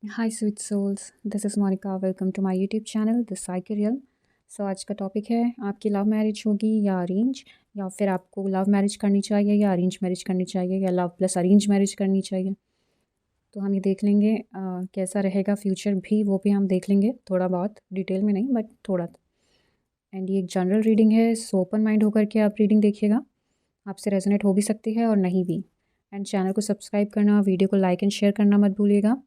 Hi sweet souls, this is Monika. Welcome to my YouTube channel this cycle real. So आज का topic है, आपकी love marriage होगी या अरेंज, या फिर आपको लव मैरिज करनी चाहिए या अरेंज मैरिज करनी चाहिए, या लव प्लस अरेंज मैरिज करनी चाहिए। तो हम ये देख लेंगे कैसा रहेगा फ्यूचर भी, वो भी हम देख लेंगे थोड़ा बहुत, डिटेल में नहीं बट थोड़ा। एंड ये एक जनरल रीडिंग है, सो ओपन माइंड होकर के आप रीडिंग देखिएगा। आपसे रेजोनेट हो भी सकती है और नहीं भी। एंड चैनल को सब्सक्राइब करना, वीडियो को लाइक एंड शेयर करना मत भूलिएगा।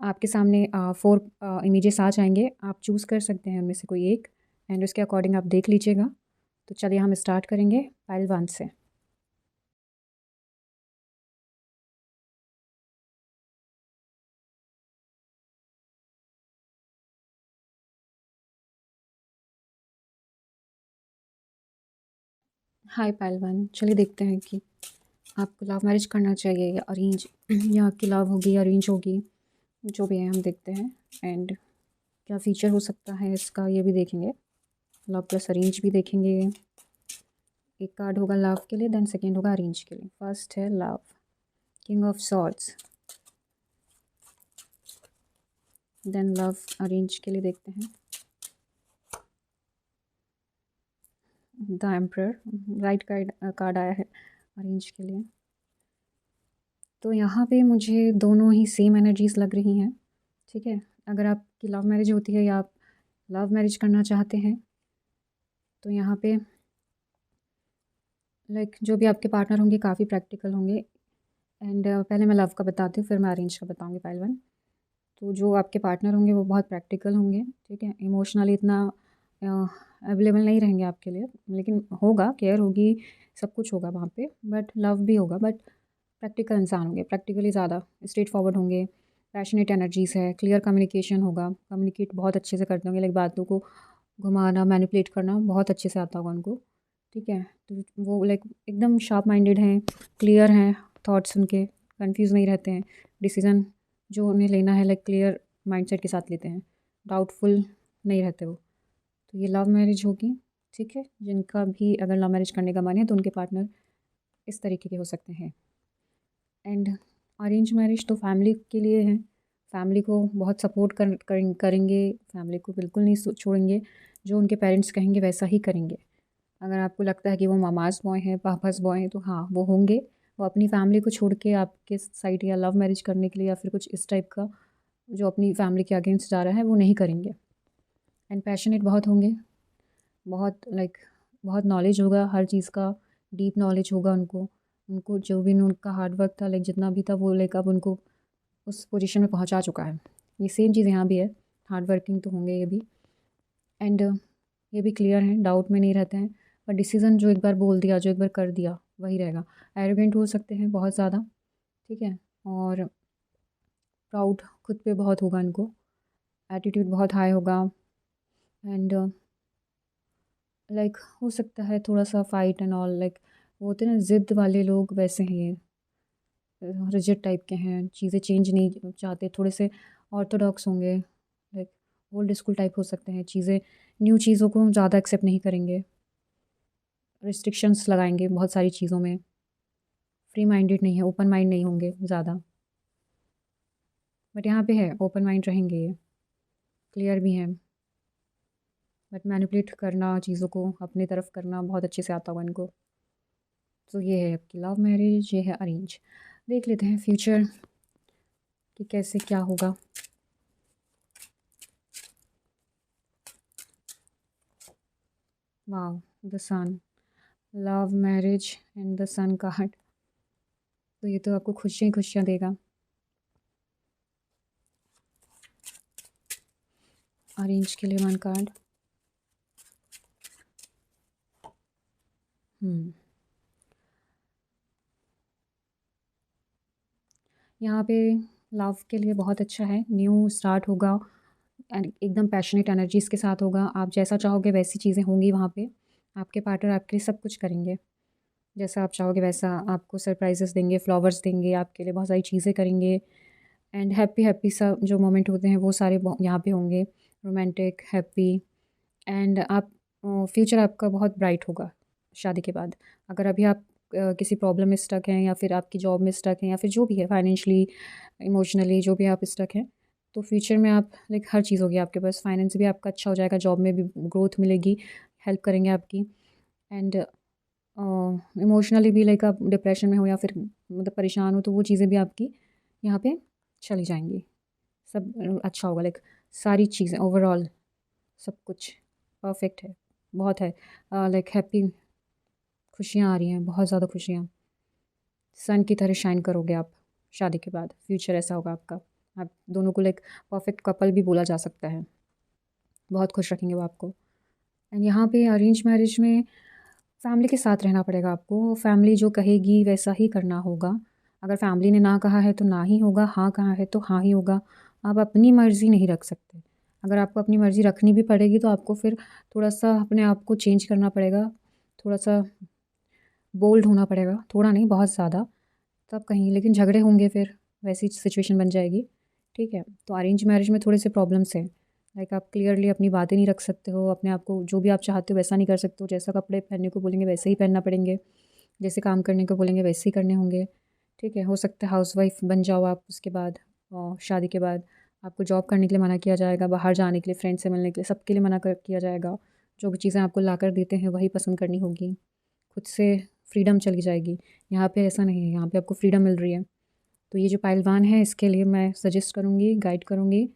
आपके सामने 4 इमेजेस आ जाएँगे, आप चूज़ कर सकते हैं उनमें से कोई एक, एंड उसके अकॉर्डिंग आप देख लीजिएगा। तो चलिए हम स्टार्ट करेंगे पाइल 1 से। हाय पाइल 1, चलिए देखते हैं कि आपको लव मैरिज करना चाहिए या अरेंज या आपकी लव होगी या अरेंज होगी, जो भी है हम देखते हैं। एंड क्या फ़ीचर हो सकता है इसका, ये भी देखेंगे। लव प्लस अरेंज भी देखेंगे। एक कार्ड होगा लव के लिए, देन सेकंड होगा अरेंज के लिए। फर्स्ट है love, king of swords, then love arrange के लिए देखते हैं। द एम्परर, राइट कार्ड आया है अरेंज के लिए। तो यहाँ पे मुझे दोनों ही सेम एनर्जीज लग रही हैं। ठीक है, अगर आपकी लव मैरिज होती है या आप लव मैरिज करना चाहते हैं, तो यहाँ पे लाइक जो भी आपके पार्टनर होंगे काफ़ी प्रैक्टिकल होंगे। एंड पहले मैं लव का बताती हूँ, फिर मैं अरेंज का बताऊँगी पाइल 1। तो जो आपके पार्टनर होंगे वो बहुत प्रैक्टिकल होंगे। ठीक है, इमोशनली इतना अवेलेबल नहीं रहेंगे आपके लिए, लेकिन होगा, केयर होगी, सब कुछ होगा वहाँ पे, बट लव भी होगा। बट प्रैक्टिकल इंसान होंगे, प्रैक्टिकली ज़्यादा स्ट्रेट फॉरवर्ड होंगे। पैशनेट एनर्जीज़ है, क्लियर कम्युनिकेशन होगा, कम्युनिकेट बहुत अच्छे से करते होंगे, लाइक बातों को घुमाना, मैनिपुलेट करना बहुत अच्छे से आता होगा उनको। ठीक है, तो वो लाइक एकदम शार्प माइंडेड हैं, क्लियर हैं, थॉट्स उनके कंफ्यूज नहीं रहते हैं। डिसीज़न जो उन्हें लेना है लाइक क्लियर माइंडसेट के साथ लेते हैं, डाउटफुल नहीं रहते वो। तो ये लव मैरिज होगी। ठीक है, जिनका भी अगर लव मैरिज करने का मन है तो उनके पार्टनर इस तरीके के हो सकते हैं। एंड अरेंज मैरिज तो फैमिली के लिए है, फैमिली को बहुत सपोर्ट करेंगे, फैमिली को बिल्कुल नहीं छोड़ेंगे। जो उनके पेरेंट्स कहेंगे वैसा ही करेंगे। अगर आपको लगता है कि वो मामाज बॉय हैं, पापाज बॉय हैं, तो हाँ वो होंगे। वो अपनी फैमिली को छोड़ के आपके साइड या लव मैरिज करने के लिए या फिर कुछ इस टाइप का जो अपनी फैमिली के अगेंस्ट जा रहा है वो नहीं करेंगे। एंड पैशनेट बहुत होंगे, बहुत लाइक बहुत नॉलेज होगा हर चीज़ का, डीप नॉलेज होगा उनको। उनको जो भी उनका हार्ड वर्क था, लाइक जितना भी था वो लाइक अब उनको उस पोजीशन में पहुंचा चुका है। ये सेम चीज़ यहाँ भी है, हार्ड वर्किंग तो होंगे ये भी। एंड ये भी क्लियर हैं, डाउट में नहीं रहते हैं। पर डिसीज़न जो एक बार बोल दिया, जो एक बार कर दिया, वही रहेगा। एरोगेंट हो सकते हैं बहुत ज़्यादा। ठीक है, और प्राउड खुद पे बहुत होगा इनको, एटीट्यूड बहुत हाई होगा। एंड लाइक हो सकता है थोड़ा सा फाइट एंड ऑल, लाइक वो होते हैं ना ज़िद वाले लोग, वैसे हैं ये। रिजिड टाइप के हैं, चीज़ें चेंज नहीं चाहते, थोड़े से ऑर्थोडॉक्स होंगे, लाइक ओल्ड स्कूल टाइप हो सकते हैं। चीज़ें, न्यू चीज़ों को ज़्यादा एक्सेप्ट नहीं करेंगे, रिस्ट्रिक्शंस लगाएंगे बहुत सारी चीज़ों में। फ्री माइंडेड नहीं है, ओपन माइंड नहीं होंगे ज़्यादा। बट यहाँ पे है, ओपन माइंड रहेंगे ये, क्लियर भी हैं। बट मैनिपुलेट करना, चीज़ों को अपनी तरफ करना बहुत अच्छे से आता होगा इनको। तो ये है आपकी लव मैरिज, ये है अरेंज। देख लेते हैं फ्यूचर कि कैसे क्या होगा। वाह, the sun, love marriage and the sun card. तो ये तो आपको खुशियाँ ही खुशियाँ देगा। अरेंज के लिए 1 कार्ड। हम्म, यहाँ पे लव के लिए बहुत अच्छा है, न्यू स्टार्ट होगा। एकदम पैशनेट एनर्जीज़ के साथ होगा। आप जैसा चाहोगे वैसी चीज़ें होंगी वहाँ पे। आपके पार्टनर आपके लिए सब कुछ करेंगे, जैसा आप चाहोगे वैसा। आपको सरप्राइजेस देंगे, फ्लावर्स देंगे, आपके लिए बहुत सारी चीज़ें करेंगे। एंड हैप्पी हैप्पी सा जो मोमेंट होते हैं वो सारे यहाँ पे होंगे, रोमांटिक, हैप्पी। एंड आप फ्यूचर आपका बहुत ब्राइट होगा शादी के बाद। अगर अभी आप किसी प्रॉब्लम में स्टक हैं, या फिर आपकी जॉब में स्टक हैं, या फिर जो भी है फाइनेंशियली, इमोशनली जो भी आप स्टक हैं, तो फ्यूचर में आप लाइक हर चीज़ होगी आपके पास, फाइनेंस भी आपका अच्छा हो जाएगा, जॉब में भी ग्रोथ मिलेगी, हेल्प करेंगे आपकी। एंड इमोशनली भी लाइक आप डिप्रेशन में हो या फिर मतलब परेशान हो, तो वो चीज़ें भी आपकी यहाँ पे चली जाएंगी। सब अच्छा होगा, लाइक सारी चीज़ें ओवरऑल सब कुछ परफेक्ट है, बहुत है। लाइक हैप्पी, खुशियाँ आ रही हैं, बहुत ज़्यादा खुशियाँ। सन की तरह शाइन करोगे आप शादी के बाद, फ्यूचर ऐसा होगा आपका। आप दोनों को लाइक परफेक्ट कपल भी बोला जा सकता है, बहुत खुश रखेंगे वो आपको। एंड यहाँ पे अरेंज मैरिज में फैमिली के साथ रहना पड़ेगा आपको, फैमिली जो कहेगी वैसा ही करना होगा। अगर फैमिली ने ना कहा है तो ना ही होगा, हाँ कहा है तो हाँ ही होगा। आप अपनी मर्ज़ी नहीं रख सकते। अगर आपको अपनी मर्ज़ी रखनी भी पड़ेगी तो आपको फिर थोड़ा सा अपने आप को चेंज करना पड़ेगा, थोड़ा सा बोल्ड होना पड़ेगा, थोड़ा नहीं बहुत ज़्यादा, तब कहीं। लेकिन झगड़े होंगे फिर वैसी सिचुएशन बन जाएगी, ठीक है। तो अरेंज मैरिज में थोड़े से प्रॉब्लम्स हैं, लाइक आप क्लियरली अपनी बातें नहीं रख सकते हो, अपने आप को जो भी आप चाहते हो वैसा नहीं कर सकते हो। जैसा कपड़े पहनने को बोलेंगे वैसे ही पहनना पड़ेंगे, जैसे काम करने को बोलेंगे वैसे ही करने होंगे, ठीक है। हो सकता है हाउसवाइफ बन जाओ आप उसके बाद, शादी के बाद आपको जॉब करने के लिए मना किया जाएगा, बाहर जाने के लिए, फ्रेंड से मिलने के लिए, सबके लिए मना कर किया जाएगा। जो भी चीज़ें आपको ला कर देते हैं वही पसंद करनी होगी, खुद से फ्रीडम चली जाएगी। यहाँ पे ऐसा नहीं है, यहाँ पे आपको फ्रीडम मिल रही है। तो ये जो पहलवान है इसके लिए मैं सजेस्ट करूँगी, गाइड करूँगी,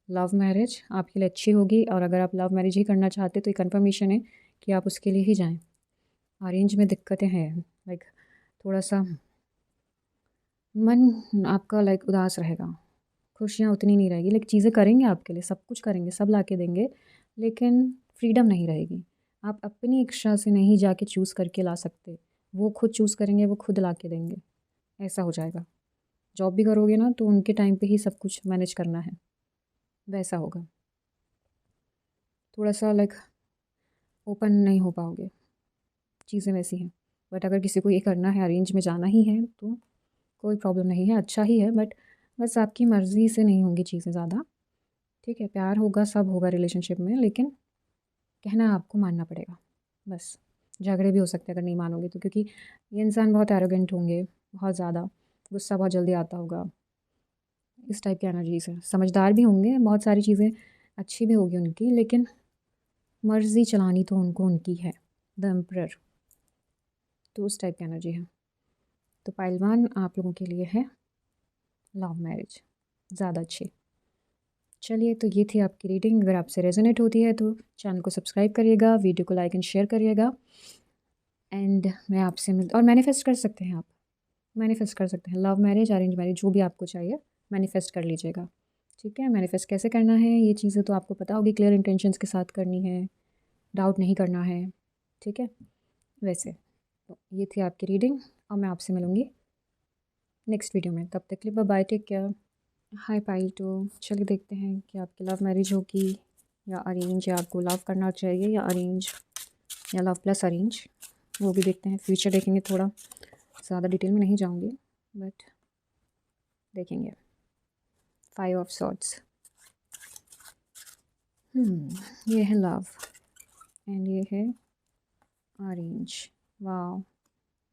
लव मैरिज आपके लिए अच्छी होगी। और अगर आप लव मैरिज ही करना चाहते तो ये कन्फर्मेशन है कि आप उसके लिए ही जाएं। अरेंज में दिक्कतें हैं, लाइक थोड़ा सा मन आपका लाइक उदास रहेगा, खुशियाँ उतनी नहीं रहेगी। लाइक चीज़ें करेंगे आपके लिए, सब कुछ करेंगे, सब ला के देंगे, लेकिन फ्रीडम नहीं रहेगी। आप अपनी इच्छा से नहीं जाके चूज़ करके ला सकते, वो खुद चूज़ करेंगे, वो खुद ला के देंगे, ऐसा हो जाएगा। जॉब भी करोगे ना तो उनके टाइम पे ही सब कुछ मैनेज करना है, वैसा होगा। थोड़ा सा लाइक ओपन नहीं हो पाओगे, चीज़ें वैसी हैं। बट अगर किसी को ये करना है, अरेंज में जाना ही है, तो कोई प्रॉब्लम नहीं है, अच्छा ही है। बट बस आपकी मर्ज़ी से नहीं होंगी चीज़ें ज़्यादा, ठीक है। प्यार होगा, सब होगा रिलेशनशिप में, लेकिन कहना आपको मानना पड़ेगा बस। झगड़े भी हो सकते हैं अगर नहीं मानोगे तो, क्योंकि ये इंसान बहुत एरोगेंट होंगे, बहुत ज़्यादा गुस्सा बहुत जल्दी आता होगा, इस टाइप की एनर्जीज है। समझदार भी होंगे, बहुत सारी चीज़ें अच्छी भी होगी उनकी, लेकिन मर्ज़ी चलानी तो उनको उनकी है, द एम्परर। तो उस टाइप की एनर्जी है। तो पहलवान आप लोगों के लिए है लव मैरिज ज़्यादा अच्छी। चलिए, तो ये थी आपकी रीडिंग। अगर आपसे रेजोनेट होती है तो चैनल को सब्सक्राइब करिएगा, वीडियो को लाइक एंड शेयर करिएगा। एंड मैं आपसे और मैनिफेस्ट कर सकते हैं आप, मैनिफेस्ट कर सकते हैं लव मैरिज, अरेंज मैरिज, जो भी आपको चाहिए मैनिफेस्ट कर लीजिएगा, ठीक है। मैनिफेस्ट कैसे करना है ये चीज़ें तो आपको पता होगी, क्लियर इंटेंशंस के साथ करनी है, डाउट नहीं करना है, ठीक है। वैसे तो ये थी आपकी रीडिंग, और मैं आपसे मिलूँगी नेक्स्ट वीडियो में। तब तक के लिए bye bye, take care. Hi pile two. चलिए देखते हैं कि आपकी लव मैरिज होगी या अरेंज, या आपको लव करना चाहिए या अरेंज, या लव प्लस अरेंज, वो भी देखते हैं। फ्यूचर देखेंगे, थोड़ा ज़्यादा डिटेल में नहीं जाऊँगी, बट देखेंगे। 5 ऑफ सॉर्ड्स, ये है लव एंड ये है अरेंज। वाह,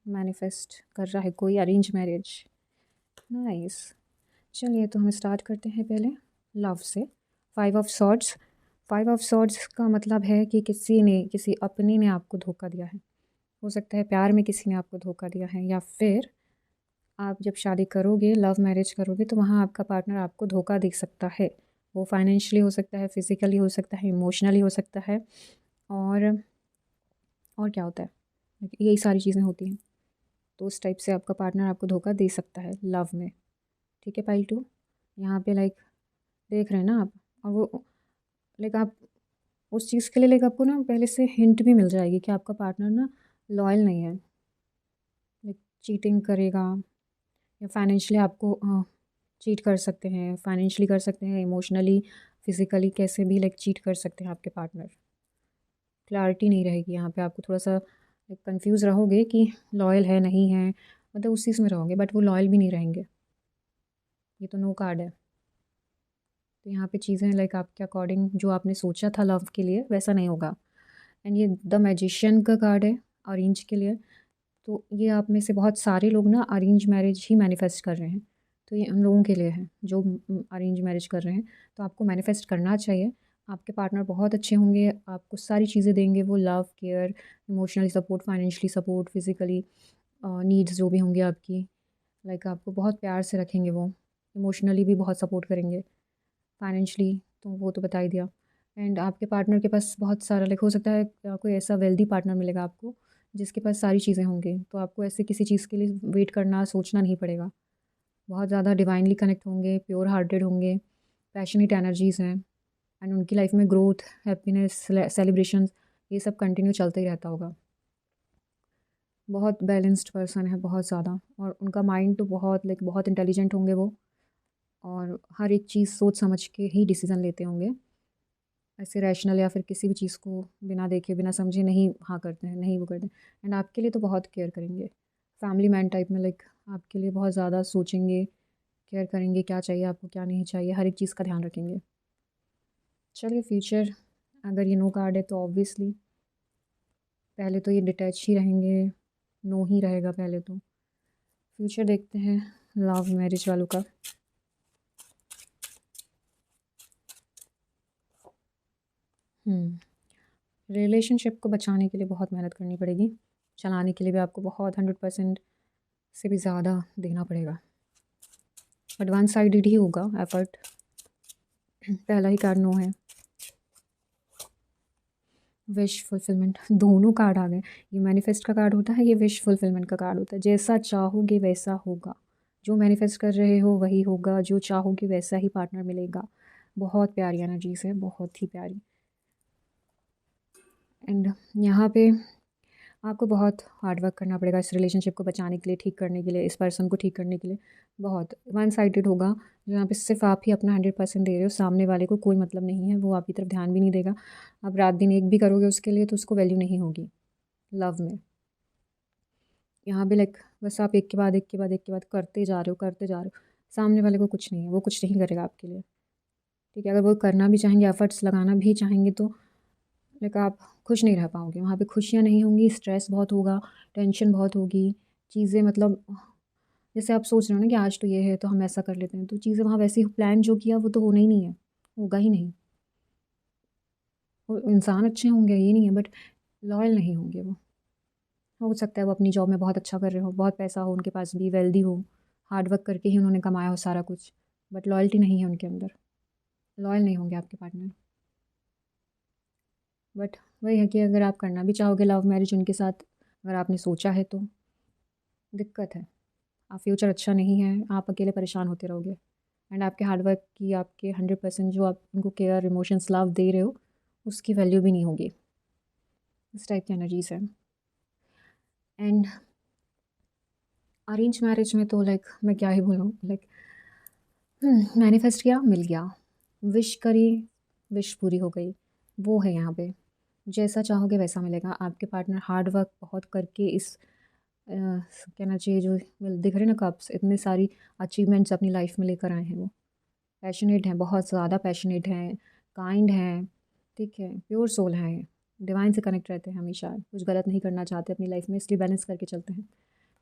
मैनिफेस्ट कर रहा है कोई अरेंज मैरिज, नाइस। चलिए, तो हम स्टार्ट करते हैं पहले लव से। 5 ऑफ सॉर्ड्स, 5 ऑफ सॉर्ड्स का मतलब है कि किसी ने, किसी अपने ने आपको धोखा दिया है। हो सकता है प्यार में किसी ने आपको धोखा दिया है, या फिर आप जब शादी करोगे, लव मैरिज करोगे, तो वहाँ आपका पार्टनर आपको धोखा दे सकता है। वो फाइनेंशियली हो सकता है, फिज़िकली हो सकता है, इमोशनली हो सकता है, और क्या होता है, यही सारी चीज़ें होती हैं। तो उस टाइप से आपका पार्टनर आपको धोखा दे सकता है लव में, ठीक है। पाइल टू, यहाँ पे लाइक देख रहे हैं ना आप, और वो लाइक आप उस चीज़ के लिए लाइक आपको ना पहले से हिंट भी मिल जाएगी कि आपका पार्टनर ना लॉयल नहीं है, लाइक चीटिंग करेगा, या फाइनेंशियली आपको चीट कर सकते हैं, फाइनेंशियली कर सकते हैं, इमोशनली, फिज़िकली, कैसे भी लाइक चीट कर सकते हैं आपके पार्टनर। क्लैरिटी नहीं रहेगी यहाँ पे, आपको थोड़ा सा लाइक कंफ्यूज रहोगे कि लॉयल है नहीं है, मतलब उस चीज़ में रहोगे, बट वो लॉयल भी नहीं रहेंगे। ये तो नो कार्ड है। तो यहाँ पे चीज़ें लाइक आपके अकॉर्डिंग जो आपने सोचा था लव के लिए वैसा नहीं होगा। एंड ये द मैजिशियन का कार्ड है अरेंज के लिए। तो ये आप में से बहुत सारे लोग ना अरेंज मैरिज ही मैनिफेस्ट कर रहे हैं। तो ये उन लोगों के लिए है जो अरेंज मैरिज कर रहे हैं। तो आपको मैनिफेस्ट करना चाहिए। आपके पार्टनर बहुत अच्छे होंगे, आपको सारी चीज़ें देंगे वो, love, care, emotionally support, financially support, physically needs जो भी होंगी आपकी, लाइक आपको बहुत प्यार से रखेंगे वो, इमोशनली भी बहुत सपोर्ट करेंगे, फाइनेंशियली तो वो तो बता ही दिया। एंड आपके पार्टनर के पास बहुत सारा, लाइक हो सकता है कोई ऐसा वेल्दी पार्टनर मिलेगा आपको जिसके पास सारी चीज़ें होंगी, तो आपको ऐसे किसी चीज़ के लिए वेट करना, सोचना नहीं पड़ेगा। बहुत ज़्यादा डिवाइनली कनेक्ट होंगे, प्योर हार्टेड होंगे, पैशनेट एनर्जीज़ हैं, एंड उनकी लाइफ में ग्रोथ, हैप्पीनेस, सेलिब्रेशन, ये सब कंटिन्यू चलता ही रहता होगा। बहुत बैलेंस्ड पर्सन है, बहुत ज़्यादा, और उनका माइंड तो बहुत, लाइक बहुत इंटेलिजेंट होंगे वो, और हर एक चीज़ सोच समझ के ही डिसीज़न लेते होंगे। ऐसे रैशनल या फिर किसी भी चीज़ को बिना देखे बिना समझे नहीं हाँ करते हैं, नहीं वो करते हैं। एंड आपके लिए तो बहुत केयर करेंगे, फैमिली मैन टाइप में, लाइक आपके लिए बहुत ज़्यादा सोचेंगे, केयर करेंगे, क्या चाहिए आपको, क्या नहीं चाहिए, हर एक चीज़ का ध्यान रखेंगे। चलिए फ्यूचर, अगर ये नो कार्ड है तो ऑब्वियसली पहले तो ये डिटैच ही रहेंगे, नो ही रहेगा पहले तो। फ्यूचर देखते हैं लव मैरिज वालों का। रिलेशनशिप को बचाने के लिए बहुत मेहनत करनी पड़ेगी, चलाने के लिए भी आपको बहुत 100% से भी ज़्यादा देना पड़ेगा। बट वन साइडेड ही होगा एफर्ट। पहला ही कार्ड नो है, विश फुलफिलमेंट, दोनों कार्ड आ गए। ये मैनिफेस्ट का कार्ड होता है, ये विश फुलफिलमेंट का कार्ड होता है। जैसा चाहोगे वैसा होगा, जो मैनिफेस्ट कर रहे हो वही होगा, जो चाहोगे वैसा ही पार्टनर मिलेगा। बहुत प्यारी एनर्जीज है, बहुत ही प्यारी। एंड यहाँ पे आपको बहुत हार्ड वर्क करना पड़ेगा इस रिलेशनशिप को बचाने के लिए, ठीक करने के लिए, इस पर्सन को ठीक करने के लिए। बहुत वन साइडेड होगा, जहाँ पे सिर्फ आप ही अपना 100% दे रहे हो, सामने वाले को कोई मतलब नहीं है, वो आपकी तरफ ध्यान भी नहीं देगा। आप रात दिन एक भी करोगे उसके लिए तो उसको वैल्यू नहीं होगी लव में। यहाँ भी लाइक बस आप एक के बाद एक के बाद एक के बाद करते जा रहे हो, करते जा रहे हो, सामने वाले को कुछ नहीं है, वो कुछ नहीं करेगा आपके लिए। ठीक है, अगर वो करना भी चाहेंगे, एफर्ट्स लगाना भी चाहेंगे, तो लाइक आप खुश नहीं रह पाओगे वहाँ पे, खुशियाँ नहीं होंगी, स्ट्रेस बहुत होगा, टेंशन बहुत होगी, चीज़ें मतलब जैसे आप सोच रहे हो ना कि आज तो ये है तो हम ऐसा कर लेते हैं, तो चीज़ें वहाँ वैसी प्लान जो किया वो तो होना ही नहीं है, होगा ही नहीं। वो इंसान अच्छे होंगे ये नहीं है, बट लॉयल नहीं होंगे वो। हो सकता है वो अपनी जॉब में बहुत अच्छा कर रहे हो, बहुत पैसा हो उनके पास भी, वेल्दी हो, हार्ड वर्क करके ही उन्होंने कमाया हो सारा कुछ, बट लॉयल्टी नहीं है उनके अंदर, लॉयल नहीं होंगे आपके पार्टनर। बट वही है कि अगर आप करना भी चाहोगे लव मैरिज उनके साथ, अगर आपने सोचा है तो दिक्कत है, आप फ्यूचर अच्छा नहीं है, आप अकेले परेशान होते रहोगे। एंड आपके हार्डवर्क की, आपके 100% जो आप उनको केयर, इमोशंस, लव दे रहे हो, उसकी वैल्यू भी नहीं होगी। इस टाइप की एनर्जीज है। एंड अरेंज मैरिज में तो लाइक मैं क्या ही बोलूँ, लाइक मैनिफेस्ट किया, मिल गया, विश करी, विश पूरी हो गई, वो है यहाँ पे। जैसा चाहोगे वैसा मिलेगा। आपके पार्टनर हार्ड वर्क बहुत करके इस कहना चाहिए जो दिख रहे ना कप्स, इतने सारी अचीवमेंट्स अपनी लाइफ में लेकर आए हैं। वो पैशनेट हैं, बहुत ज़्यादा पैशनेट हैं, काइंड हैं, ठीक है, प्योर सोल हैं, डिवाइन से कनेक्ट रहते हैं हमेशा, कुछ गलत नहीं करना चाहते अपनी लाइफ में, इसलिए बैलेंस करके चलते हैं।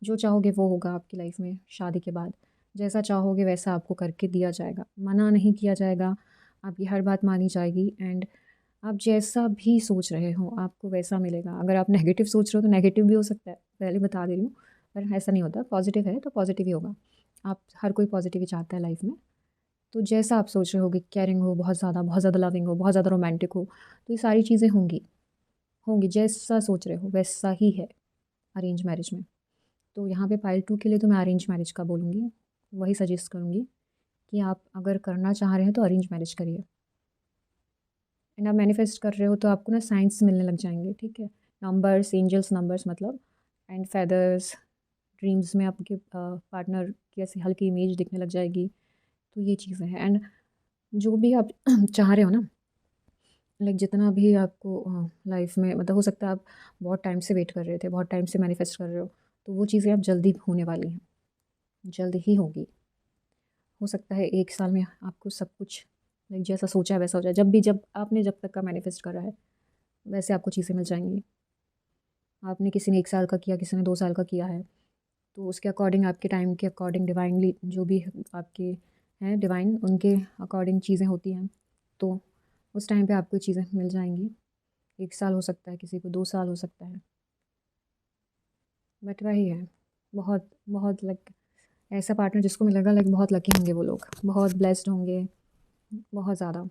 जो चाहोगे वो होगा आपकी लाइफ में शादी के बाद, जैसा चाहोगे वैसा आपको करके दिया जाएगा, मना नहीं किया जाएगा, आपकी हर बात मानी जाएगी। एंड आप जैसा भी सोच रहे हो आपको वैसा मिलेगा। अगर आप नेगेटिव सोच रहे हो तो नेगेटिव भी हो सकता है, पहले बता दे रही हूँ, पर ऐसा नहीं होता। पॉजिटिव है तो पॉजिटिव ही होगा। आप, हर कोई पॉजिटिव ही चाहता है लाइफ में। तो जैसा आप सोच रहे होगे, केयरिंग हो, बहुत ज़्यादा लविंग हो, बहुत ज़्यादा रोमांटिक हो, तो ये सारी चीज़ें होंगी, होंगी जैसा सोच रहे हो वैसा ही है अरेंज मैरिज में। तो यहाँ पे पाइल 2 के लिए तो मैं अरेंज मैरिज का बोलूँगी, वही सजेस्ट करूँगी कि आप अगर करना चाह रहे हैं तो अरेंज मैरिज करिए। एंड आप मैनिफेस्ट कर रहे हो तो आपको ना साइंस मिलने लग जाएंगे, ठीक है, नंबर्स, एंजल्स नंबर्स मतलब, एंड फेदर्स, ड्रीम्स में आपके पार्टनर की ऐसी हल्की इमेज दिखने लग जाएगी। तो ये चीज़ें हैं। एंड जो भी आप चाह रहे हो ना, लाइक जितना भी आपको लाइफ में, मतलब हो सकता है आप बहुत टाइम से वेट कर रहे थे, बहुत टाइम से मैनिफेस्ट कर रहे हो, तो वो चीज़ें अब जल्दी होने वाली हैं, जल्द ही होगी। हो सकता है 1 साल में आपको सब कुछ लाइक जैसा सोचा है वैसा हो जाए। जब आपने जब तक का मैनिफेस्ट करा है वैसे आपको चीज़ें मिल जाएंगी। आपने, किसी ने 1 साल का किया, किसी ने 2 साल का किया है, तो उसके अकॉर्डिंग, आपके टाइम के अकॉर्डिंग, डिवाइनली जो भी आपके हैं डिवाइन, उनके अकॉर्डिंग चीज़ें होती हैं। तो उस टाइम पे आपको चीज़ें मिल जाएंगी। 1 साल हो सकता है, किसी को 2 साल हो सकता है, बट वही है, बहुत बहुत लाइक ऐसा पार्टनर जिसको मिलेगा, लाइक बहुत लकी होंगे वो लोग, बहुत ब्लेस्ड होंगे, बहुत ज़्यादा।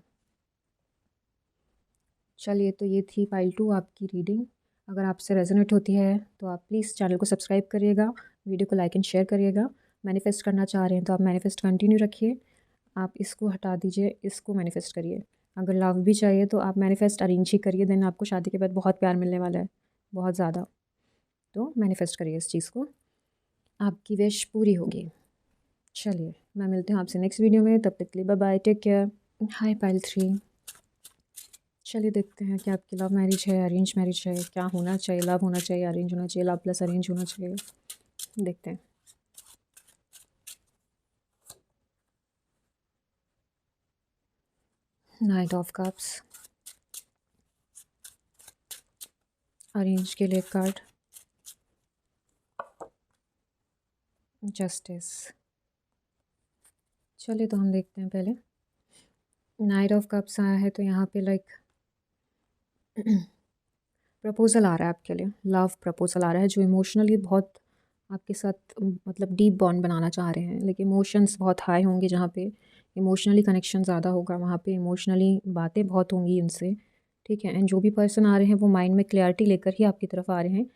चलिए, तो ये थी पाइल 2 आपकी रीडिंग। अगर आपसे रेजोनेट होती है तो आप प्लीज़ चैनल को सब्सक्राइब करिएगा, वीडियो को लाइक एंड शेयर करिएगा। मैनिफेस्ट करना चाह रहे हैं तो आप मैनिफेस्ट कंटिन्यू रखिए, आप इसको हटा दीजिए, इसको मैनिफेस्ट करिए। अगर लव भी चाहिए तो आप मैनिफेस्ट अरेंज ही करिए, देन आपको शादी के बाद बहुत प्यार मिलने वाला है, बहुत ज़्यादा। तो मैनिफेस्ट करिए इस चीज़ को, आपकी विश पूरी होगी। चलिए, मैं मिलती हूँ आपसे नेक्स्ट वीडियो में, तब तक के लिए bye bye, take care. Hi pile 3। चलिए देखते हैं कि आपकी लव मैरिज है, अरेंज मैरिज है, क्या होना चाहिए, लव होना चाहिए, अरेंज होना चाहिए, लव प्लस अरेंज होना चाहिए, देखते हैं। नाइट ऑफ कप्स, अरेंज के लिए कार्ड, जस्टिस। चलिए, तो हम देखते हैं पहले। नाइट ऑफ कप्स आया है तो यहाँ पे लाइक प्रपोज़ल आ रहा है आपके लिए, लव प्रपोज़ल आ रहा है, जो इमोशनली बहुत आपके साथ मतलब डीप बॉन्ड बनाना चाह रहे हैं। लेकिन इमोशंस बहुत हाई होंगे, जहाँ पे इमोशनली कनेक्शन ज़्यादा होगा, वहाँ पे इमोशनली बातें बहुत होंगी उनसे, ठीक है। एंड जो भी पर्सन आ रहे हैं वो माइंड में क्लैरिटी लेकर ही आपकी तरफ आ रहे हैं,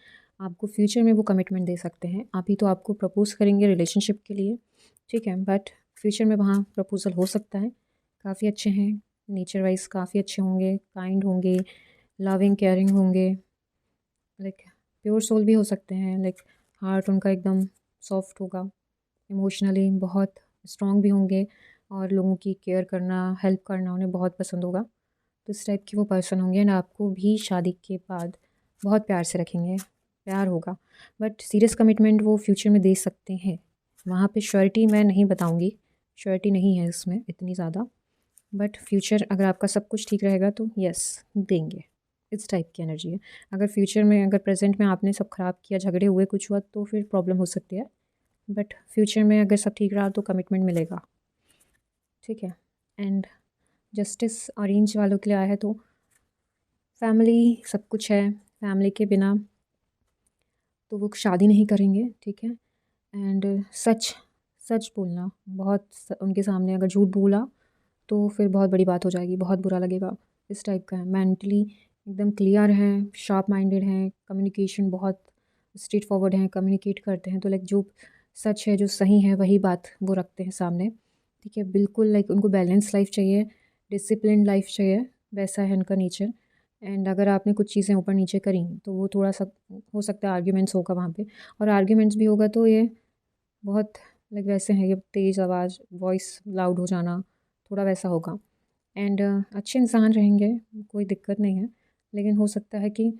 आपको फ्यूचर में वो कमिटमेंट दे सकते हैं। अभी तो आपको प्रपोज़ करेंगे रिलेशनशिप के लिए, ठीक है, बट फ्यूचर में वहाँ प्रपोज़ल हो सकता है। काफ़ी अच्छे हैं, नेचर वाइज काफ़ी अच्छे होंगे, काइंड होंगे, लविंग केयरिंग होंगे, लाइक प्योर सोल भी हो सकते हैं, लाइक हार्ट उनका एकदम सॉफ्ट होगा, इमोशनली बहुत स्ट्रॉन्ग भी होंगे, और लोगों की केयर करना, हेल्प करना उन्हें बहुत पसंद होगा। तो इस टाइप के वो पर्सन होंगे, एंड आपको भी शादी के बाद बहुत प्यार से रखेंगे, प्यार होगा। बट सीरियस कमिटमेंट वो फ्यूचर में दे सकते हैं, वहाँ पे श्योरिटी मैं नहीं बताऊँगी, श्योरिटी नहीं है इसमें इतनी ज़्यादा, बट फ्यूचर अगर आपका सब कुछ ठीक रहेगा तो यस, देंगे। इस टाइप की एनर्जी है। अगर फ्यूचर में, अगर प्रेजेंट में आपने सब ख़राब किया, झगड़े हुए, कुछ हुआ, तो फिर प्रॉब्लम हो सकती है, बट फ्यूचर में अगर सब ठीक रहा तो कमिटमेंट मिलेगा, ठीक है। एंड जस्टिस अरेंज वालों के लिए आया है तो फैमिली सब कुछ है, फैमिली के बिना तो वो शादी नहीं करेंगे, ठीक है। एंड सच सच बोलना, उनके सामने अगर झूठ बोला तो फिर बहुत बड़ी बात हो जाएगी, बहुत बुरा लगेगा, इस टाइप का है। मेंटली एकदम क्लियर हैं, शार्प माइंडेड हैं, कम्युनिकेशन बहुत स्ट्रेट फॉरवर्ड हैं, कम्युनिकेट करते हैं, तो लाइक जो सच है, जो सही है, वही बात वो रखते हैं सामने, ठीक है। बिल्कुल लाइक उनको बैलेंस लाइफ चाहिए, डिसिप्लिन लाइफ चाहिए, वैसा है उनका नेचर। एंड अगर आपने कुछ चीज़ें ऊपर नीचे करी तो वो थोड़ा सा हो सकता है आर्ग्यूमेंट्स होगा वहाँ पे, और आर्ग्यूमेंट्स भी होगा तो ये बहुत लाइक वैसे हैं, ये तेज़ आवाज़, वॉइस लाउड हो जाना, थोड़ा वैसा होगा। एंड अच्छे इंसान रहेंगे, कोई दिक्कत नहीं है, लेकिन हो सकता है कि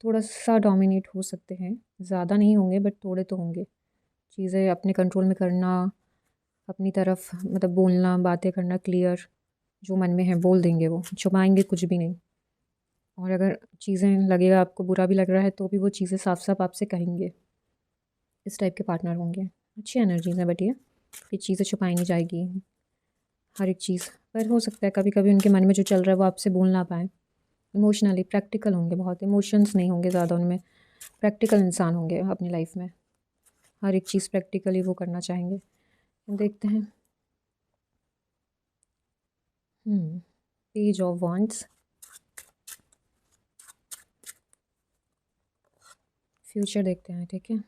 थोड़ा सा डोमिनेट हो सकते हैं, ज़्यादा नहीं होंगे बट थोड़े तो होंगे। चीज़ें अपने कंट्रोल में करना, अपनी तरफ मतलब बोलना, बातें करना क्लियर, जो मन में है बोल देंगे, वो छुपाएंगे कुछ भी नहीं। और अगर चीज़ें लगेगा आपको बुरा भी लग रहा है तो भी वो चीज़ें साफ साफ आपसे कहेंगे, इस टाइप के पार्टनर होंगे। अच्छी एनर्जीज है बट ये चीज़ें छुपाई नहीं जाएगी हर एक चीज़, पर हो सकता है कभी कभी उनके मन में जो चल रहा है वो आपसे बोल ना पाएँ। इमोशनली प्रैक्टिकल होंगे, बहुत इमोशंस नहीं होंगे ज़्यादा उनमें, प्रैक्टिकल इंसान होंगे अपनी लाइफ में, हर एक चीज़ प्रैक्टिकली वो करना चाहेंगे। देखते हैं। पेज ऑफ वांड्स, फ्यूचर देखते हैं, ठीक है।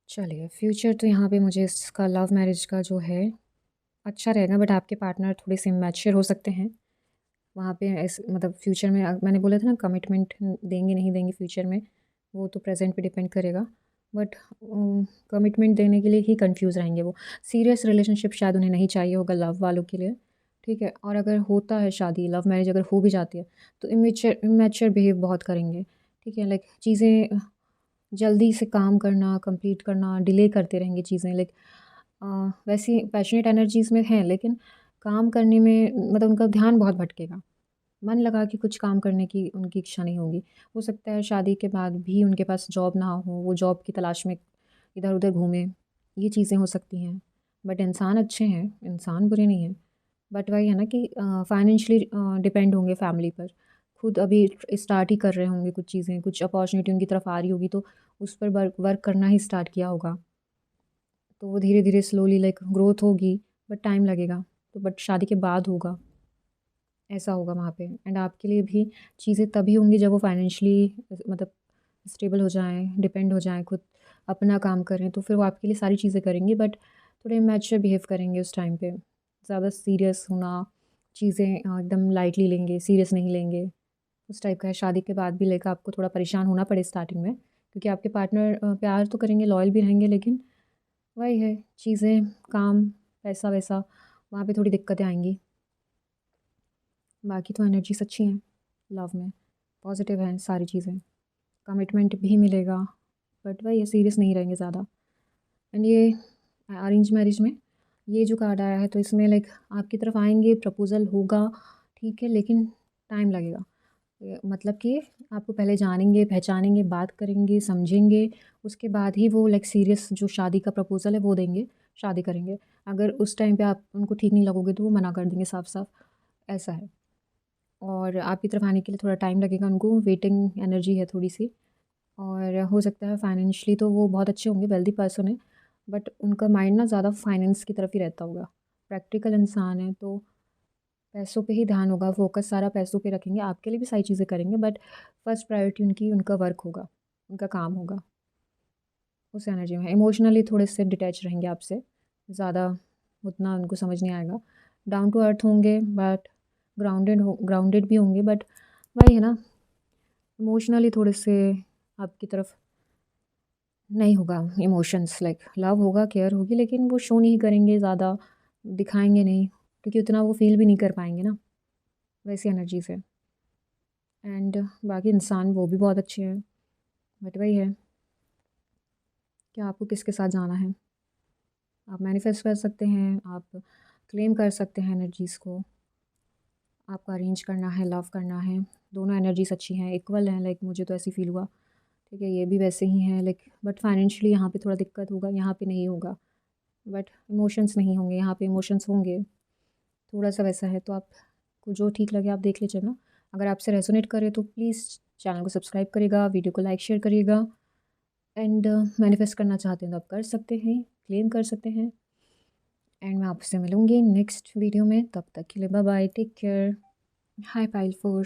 चलिए, फ्यूचर तो यहाँ पे मुझे इसका लव मैरिज का जो है अच्छा रहेगा, बट आपके पार्टनर थोड़े से मैच्योर हो सकते हैं वहाँ पे। ऐसे मतलब फ्यूचर में मैंने बोला था ना, कमिटमेंट देंगे नहीं देंगे फ्यूचर में, वो तो प्रेजेंट पे डिपेंड करेगा, बट कमिटमेंट देने के लिए ही कंफ्यूज रहेंगे वो। सीरियस रिलेशनशिप शायद उन्हें नहीं चाहिए होगा लव वालों के लिए, ठीक है। और अगर होता है शादी, लव मैरिज अगर हो भी जाती है तो इमेच्योर बिहेव बहुत करेंगे, ठीक है। लाइक चीज़ें जल्दी से काम करना, कंप्लीट करना, डिले करते रहेंगे चीज़ें, लाइक वैसी पैशनेट एनर्जीज़ में हैं, लेकिन काम करने में मतलब उनका ध्यान बहुत भटकेगा, मन लगा कि कुछ काम करने की उनकी इच्छा नहीं होगी। हो सकता है शादी के बाद भी उनके पास जॉब ना हो, वो जॉब की तलाश में इधर-उधर घूमें, ये चीज़ें हो सकती हैं। बट इंसान अच्छे हैं, इंसान बुरे नहीं हैं। बट वही है ना कि फाइनेंशियली डिपेंड होंगे फैमिली पर। खुद अभी स्टार्ट ही कर रहे होंगे कुछ चीज़ें, कुछ अपॉर्च्युनिटी उनकी तरफ आ रही होगी तो उस पर वर्क वर्क करना ही स्टार्ट किया होगा। तो वो धीरे-धीरे स्लोली लाइक ग्रोथ होगी, बट टाइम लगेगा। तो बट शादी के बाद होगा, ऐसा होगा वहाँ पे। एंड आपके लिए भी चीज़ें तभी होंगी जब वो फाइनेंशियली मतलब स्टेबल हो जाएँ, डिपेंड हो जाएँ, खुद अपना काम करें, तो फिर वो आपके लिए सारी चीज़ें करेंगे, बट थोड़े मैच्योर बिहेव करेंगे उस टाइम पे। ज़्यादा सीरियस होना, चीज़ें एकदम लाइटली लेंगे, सीरियस नहीं लेंगे, उस टाइप का है। शादी के बाद भी लाइक आपको थोड़ा परेशान होना पड़े स्टार्टिंग में, क्योंकि आपके पार्टनर प्यार तो करेंगे, लॉयल भी रहेंगे, लेकिन वही है चीज़ें, काम, पैसा-वैसा, वहाँ पे थोड़ी दिक्कतें आएँगी। बाकी तो एनर्जीज़ अच्छी हैं लव में, पॉज़िटिव हैं सारी चीज़ें, कमिटमेंट भी मिलेगा, बट वही है सीरियस नहीं रहेंगे ज़्यादा। एंड ये अरेंज मैरिज में ये जो कार्ड आया है तो इसमें लाइक आपकी तरफ आएँगे, प्रपोज़ल होगा, ठीक है, लेकिन टाइम लगेगा। मतलब कि आपको पहले जानेंगे, पहचानेंगे, बात करेंगे, समझेंगे, उसके बाद ही वो लाइक सीरियस जो शादी का प्रपोज़ल है वो देंगे, शादी करेंगे। अगर उस टाइम पे आप उनको ठीक नहीं लगोगे तो वो मना कर देंगे साफ-साफ, ऐसा है। और आपकी तरफ आने के लिए थोड़ा टाइम लगेगा उनको, वेटिंग एनर्जी है थोड़ी-सी। और हो सकता है फाइनेंशियली तो वो बहुत अच्छे होंगे, वेल्दी पर्सन है, बट उनका माइंड ना ज़्यादा फाइनेंस की तरफ ही रहता होगा। प्रैक्टिकल इंसान है तो पैसों पे ही ध्यान होगा, फ़ोकस सारा पैसों पे रखेंगे, आपके लिए भी सारी चीज़ें करेंगे, बट फर्स्ट प्रायोरिटी उनकी उनका वर्क होगा, उनका काम होगा, उस एनर्जी में। इमोशनली थोड़े से डिटैच रहेंगे आपसे, ज़्यादा उतना उनको समझ नहीं आएगा। डाउन टू अर्थ होंगे बट ग्राउंडेड भी होंगे, बट वही है ना, इमोशनली थोड़े से आपकी तरफ नहीं होगा इमोशंस, लाइक लव होगा, केयर होगी, लेकिन वो शो नहीं करेंगे ज़्यादा, दिखाएँगे नहीं, क्योंकि उतना वो फ़ील भी नहीं कर पाएँगे ना, वैसी एनर्जीज़ है। एंड बाकी इंसान वो भी बहुत अच्छे हैं, बट वही है कि आपको किसके साथ जाना है। आप मैनिफेस्ट कर सकते हैं, आप क्लेम कर सकते हैं एनर्जीज़ को, आपको अरेंज करना है, लव करना है, दोनों एनर्जीज़ अच्छी हैं, इक्वल हैं, लाइक मुझे तो ऐसे फ़ील हुआ, ठीक है, ये भी वैसे ही हैं, लाइक बट फाइनेंशियली यहाँ पे थोड़ा दिक्कत होगा, यहाँ पे नहीं होगा। बट इमोशंस नहीं होंगे, यहाँ पे इमोशंस होंगे, थोड़ा-सा वैसा है, तो आपको जो ठीक लगे आप देख लीजिएगा। अगर आपसे रेज़ोनेट करे तो प्लीज़ चैनल को सब्सक्राइब करिएगा, वीडियो को लाइक शेयर करिएगा। एंड मैनिफेस्ट करना चाहते हैं तो आप कर सकते हैं, क्लेम कर सकते हैं। एंड मैं आपसे मिलूँगी नेक्स्ट वीडियो में, तब तक के लिए bye bye, take care. Hi pile 4,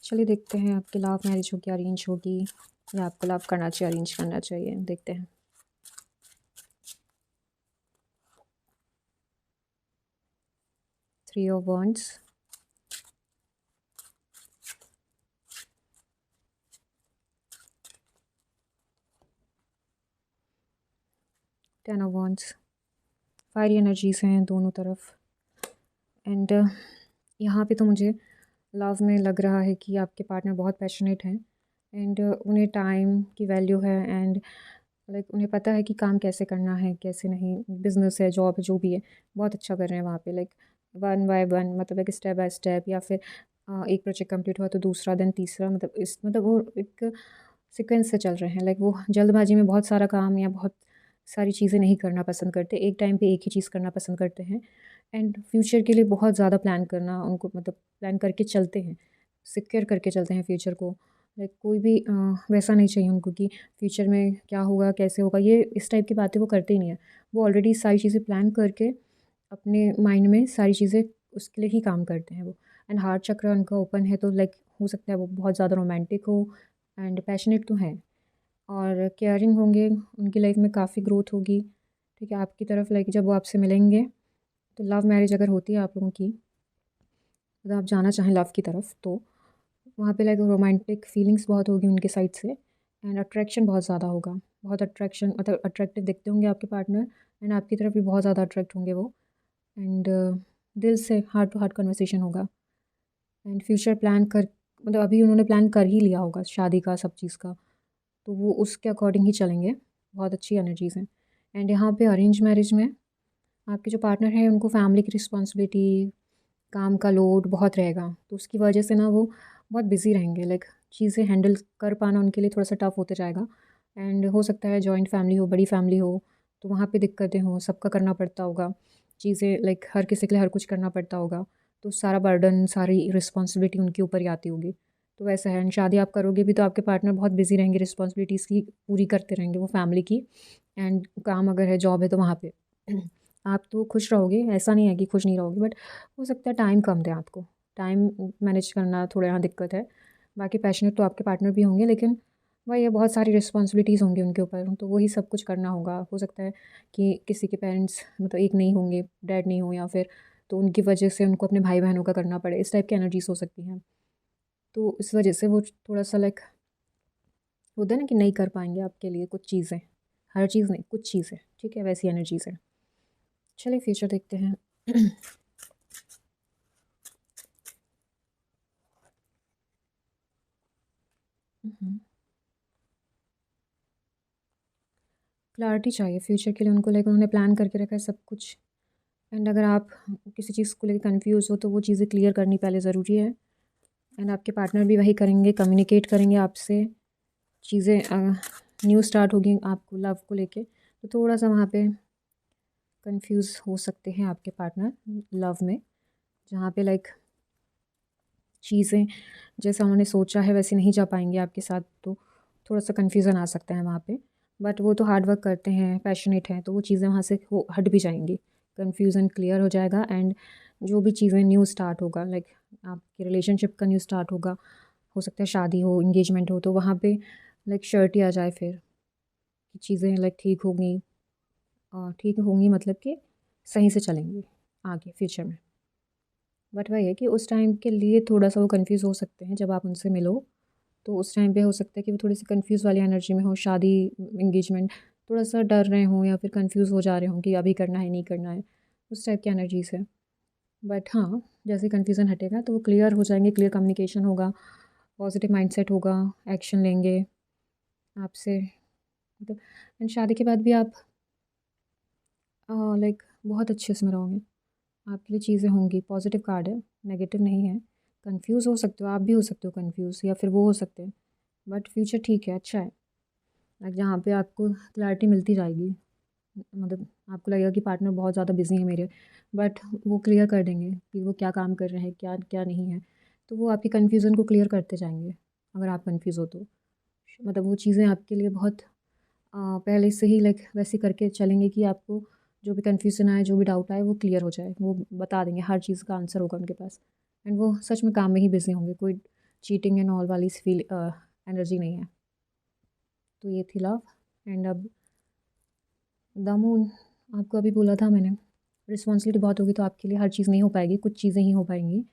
चलिए देखते हैं आपकी लव मैरिज होगी, अरेंज होगी, या आपको लव करना चाहिए, अरेंज करना चाहिए, देखते हैं। 3 of wands, 10 of wands, fiery energies हैं दोनों तरफ। एंड यहाँ पे तो मुझे लव में लग रहा है कि आपके पार्टनर बहुत पैशनेट हैं, एंड उन्हें टाइम की वैल्यू है, एंड लाइक उन्हें पता है कि काम कैसे करना है, कैसे नहीं, बिज़नेस है, जॉब है, जो भी है, बहुत अच्छा कर रहे हैं वहाँ पे, लाइक वन बाय वन, मतलब एक स्टेप बाय स्टेप, या फिर एक प्रोजेक्ट कंप्लीट हुआ तो दूसरा, देन तीसरा, मतलब इस मतलब वो एक सीक्वेंस से चल रहे हैं, लाइक वो जल्दबाजी में बहुत सारा काम या बहुत सारी चीज़ें नहीं करना पसंद करते, एक टाइम पे एक ही चीज़ करना पसंद करते हैं। एंड फ्यूचर के लिए बहुत ज़्यादा प्लान करना उनको, मतलब प्लान करके चलते हैं, सिक्योर करके चलते हैं फ्यूचर को, लाइक कोई भी वैसा नहीं चाहिए उनको कि फ्यूचर में क्या होगा, कैसे होगा, ये इस टाइप की बातें वो करते ही नहीं है। वो ऑलरेडी सारी चीज़ें प्लान करके अपने माइंड में सारी चीज़ें उसके लिए ही काम करते हैं वो। एंड हार्ट चक्र उनका ओपन है, तो लाइक हो सकता है वो बहुत ज़्यादा रोमांटिक हो, एंड पैशनेट तो हैं, और केयरिंग होंगे, उनकी लाइफ में काफ़ी ग्रोथ होगी, ठीक है, आपकी तरफ, लाइक जब वो आपसे मिलेंगे तो लव मैरिज अगर होती है आप लोगों की, अगर आप जाना चाहें लव की तरफ, तो वहाँ पे लाइक रोमांटिक फीलिंग्स बहुत होगी उनके साइड से, एंड अट्रैक्शन बहुत ज़्यादा होगा, बहुत अट्रैक्शन, मतलब अट्रैक्टिव दिखते होंगे आपके पार्टनर, एंड आपकी तरफ भी बहुत ज़्यादा अट्रैक्ट होंगे वो, एंड दिल से हार्ट टू हार्ट कन्वर्सेशन होगा। एंड फ्यूचर प्लान कर, मतलब अभी उन्होंने प्लान कर ही लिया होगा शादी का, सब चीज़ का, तो वो उसके अकॉर्डिंग ही चलेंगे, बहुत अच्छी एनर्जीज़ हैं। एंड यहाँ पे अरेंज मैरिज में आपके जो पार्टनर हैं उनको फैमिली की रिस्पॉन्सिबिलिटी, काम का लोड बहुत रहेगा, तो उसकी वजह से ना वो बहुत बिज़ी रहेंगे। लाइक चीज़ें हैंडल कर पाना उनके लिए थोड़ा-सा टफ़ होते जाएगा। एंड हो सकता है जॉइंट फैमिली हो, बड़ी फैमिली हो, तो वहाँ पे दिक्कतें हों, सबका करना पड़ता होगा। चीज़ें लाइक हर किसी के लिए हर कुछ करना पड़ता होगा, तो सारा बर्डन, सारी रिस्पॉन्सिबिलिटी उनके ऊपर ही आती होगी। तो वैसा है, एंड शादी आप करोगे भी तो आपके पार्टनर बहुत बिज़ी रहेंगे, रिस्पॉन्सिबिलिटीज़ की पूरी करते रहेंगे वो फैमिली की। एंड काम अगर है, जॉब है, तो वहाँ पे आप तो खुश रहोगे, ऐसा नहीं है कि खुश नहीं रहोगे, बट हो सकता है टाइम कम दें आपको। टाइम मैनेज करना थोड़ा यहाँ दिक्कत है। बाकी पैशनेट तो आपके पार्टनर भी होंगे, लेकिन वही है, बहुत सारी रिस्पॉन्सिबिलिटीज़ होंगी उनके ऊपर, तो वही सब कुछ करना होगा। हो सकता है कि किसी के पेरेंट्स मतलब एक नहीं होंगे, डैड नहीं हो, या फिर तो उनकी वजह से उनको अपने भाई बहनों का करना पड़े, इस टाइप की एनर्जीज हो सकती हैं। तो इस वजह से वो थोड़ा सा लाइक होता है ना कि नहीं कर पाएंगे आपके लिए कुछ चीज़ें, हर चीज़ नहीं, कुछ चीज़ें, ठीक है, वैसी एनर्जीज है। चलिए फ्यूचर देखते हैं। क्लैरिटी चाहिए फ्यूचर के लिए उनको, लाइक उन्होंने प्लान करके रखा है सब कुछ। एंड अगर आप किसी चीज़ को लेकर कंफ्यूज हो तो वो चीज़ें क्लियर करनी पहले ज़रूरी है। एंड आपके पार्टनर भी वही करेंगे, कम्युनिकेट करेंगे आपसे। चीज़ें न्यू स्टार्ट होगी आपको लव को लेके, तो थोड़ा सा वहाँ पे कंफ्यूज हो सकते हैं आपके पार्टनर लव में, जहाँ पे लाइक चीज़ें जैसा उन्होंने सोचा है वैसे नहीं जा पाएंगे आपके साथ, तो थोड़ा सा कन्फ्यूज़न आ सकता है वहाँ पे। बट वो तो हार्ड वर्क करते हैं, पैशनेट हैं, तो वो चीज़ें वहाँ से हो हट भी जाएंगी, कन्फ्यूज़न क्लियर हो जाएगा। एंड जो भी चीज़ें न्यू स्टार्ट होगा, लाइक आपके रिलेशनशिप का न्यू स्टार्ट होगा, हो सकता है शादी हो, इंगेजमेंट हो, तो वहाँ पे लाइक श्योरिटी आ जाए फिर कि चीज़ें लाइक ठीक होंगी, और ठीक होंगी मतलब कि सही से चलेंगी आगे फ्यूचर में। बट वही है कि उस टाइम के लिए थोड़ा सा वो कंफ्यूज हो सकते हैं जब आप उनसे मिलो, तो उस टाइम पे हो सकता है कि वो थोड़ी सी कंफ्यूज वाली एनर्जी में हो, शादी इंगेजमेंट थोड़ा सा डर रहे हों, या फिर कंफ्यूज हो जा रहे हों कि अभी करना है नहीं करना है, उस टाइप की एनर्जीज है। बट हाँ, जैसे कन्फ्यूज़न हटेगा तो वो क्लियर हो जाएंगे, क्लियर कम्युनिकेशन होगा, पॉजिटिव माइंडसेट होगा, एक्शन लेंगे आपसे, मतलब। एंड शादी के बाद भी आप लाइक बहुत अच्छे से में रहोगे, आपके लिए चीज़ें होंगी, पॉजिटिव कार्ड है, नेगेटिव नहीं है। कंफ्यूज हो सकते हो, आप भी हो सकते हो कंफ्यूज, या फिर वो हो सकते हैं, बट फ्यूचर ठीक है, अच्छा है। लाइक जहाँ पे आपको क्लैरिटी मिलती जाएगी, मतलब आपको लगेगा कि पार्टनर बहुत ज़्यादा बिजी है मेरे, बट वो क्लियर कर देंगे कि वो क्या काम कर रहे हैं, क्या क्या नहीं है, तो वो आपकी कन्फ्यूज़न को क्लियर करते जाएंगे। अगर आप कन्फ्यूज़ हो तो मतलब वो चीज़ें आपके लिए बहुत पहले से ही लाइक वैसे करके चलेंगे कि आपको जो भी कन्फ्यूज़न आए, जो भी डाउट आए, वो क्लियर हो जाए, वो बता देंगे, हर चीज़ का आंसर होगा उनके पास। एंड वो सच में काम में ही बिज़ी होंगे, कोई चीटिंग एंड ऑल वाली फील एनर्जी नहीं है। तो ये थी लव। एंड अब दामून, आपको अभी बोला था मैंने, रिस्पॉन्सिबिलिटी बहुत होगी तो आपके लिए हर चीज़ नहीं हो पाएगी, कुछ चीज़ें ही हो पाएंगी।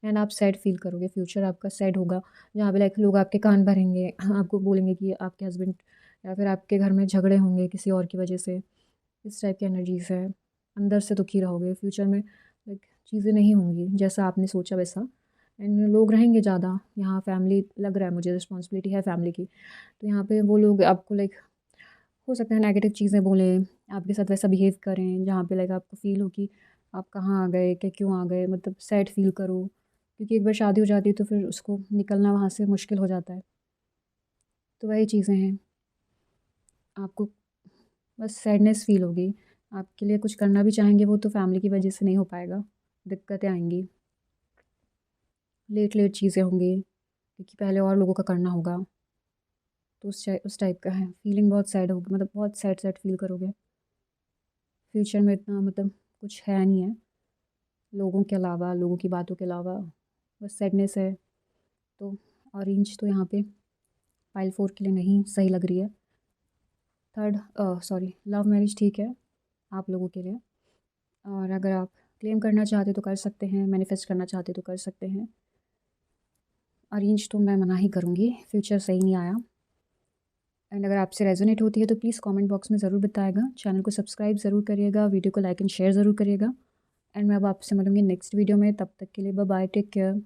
एंड आप सैड फील करोगे, फ्यूचर आपका सैड होगा, जहाँ पे लाइक लोग आपके कान भरेंगे, आपको बोलेंगे कि आपके हस्बैंड, या फिर आपके घर में झगड़े होंगे किसी और की वजह से, इस टाइप की एनर्जीज है। अंदर से दुखी रहोगे फ्यूचर में, लाइक चीज़ें नहीं होंगी जैसा आपने सोचा वैसा। एंड लोग रहेंगे ज़्यादा यहाँ, फैमिली लग रहा है मुझे, रिस्पॉन्सिबिलिटी है फैमिली की, तो यहाँ पे वो लोग आपको लाइक हो सकता है नेगेटिव चीज़ें बोलें, आपके साथ वैसा बिहेव करें जहाँ पे लाइक आपको फ़ील हो कि आप कहाँ आ गए, क्या क्यों आ गए, मतलब सैड फ़ील करो, क्योंकि एक बार शादी हो जाती है तो फिर उसको निकलना वहाँ से मुश्किल हो जाता है। तो वही चीज़ें हैं, आपको बस सैडनेस फ़ील होगी, आपके लिए कुछ करना भी चाहेंगे वो तो फैमिली की वजह से नहीं हो पाएगा, दिक्कतें आएँगी, लेट-लेट चीज़ें होंगी, क्योंकि पहले और लोगों का करना होगा, तो उस टाइप का है। फीलिंग बहुत सैड होगी, मतलब बहुत सैड-सैड फ़ील करोगे। फ्यूचर में इतना मतलब कुछ है नहीं है, लोगों के अलावा, लोगों की बातों के अलावा, बस सैडनेस है। तो ऑरेंज तो यहाँ पे पाइल 4 के लिए नहीं सही लग रही है। थर्ड सॉरी, लव मैरिज ठीक है आप लोगों के लिए, और अगर आप क्लेम करना चाहते तो कर सकते हैं, मैनिफेस्ट करना चाहते तो कर सकते हैं। अरेंज तो मैं मना ही करूँगी, फ्यूचर सही नहीं आया। एंड अगर आपसे रेजोनेट होती है तो प्लीज़ कमेंट बॉक्स में ज़रूर बताएगा, चैनल को सब्सक्राइब ज़रूर करिएगा, वीडियो को लाइक एंड शेयर ज़रूर करिएगा। एंड मैं अब आपसे मिलूँगी नेक्स्ट वीडियो में, तब तक के लिए बाय बाय, टेक केयर।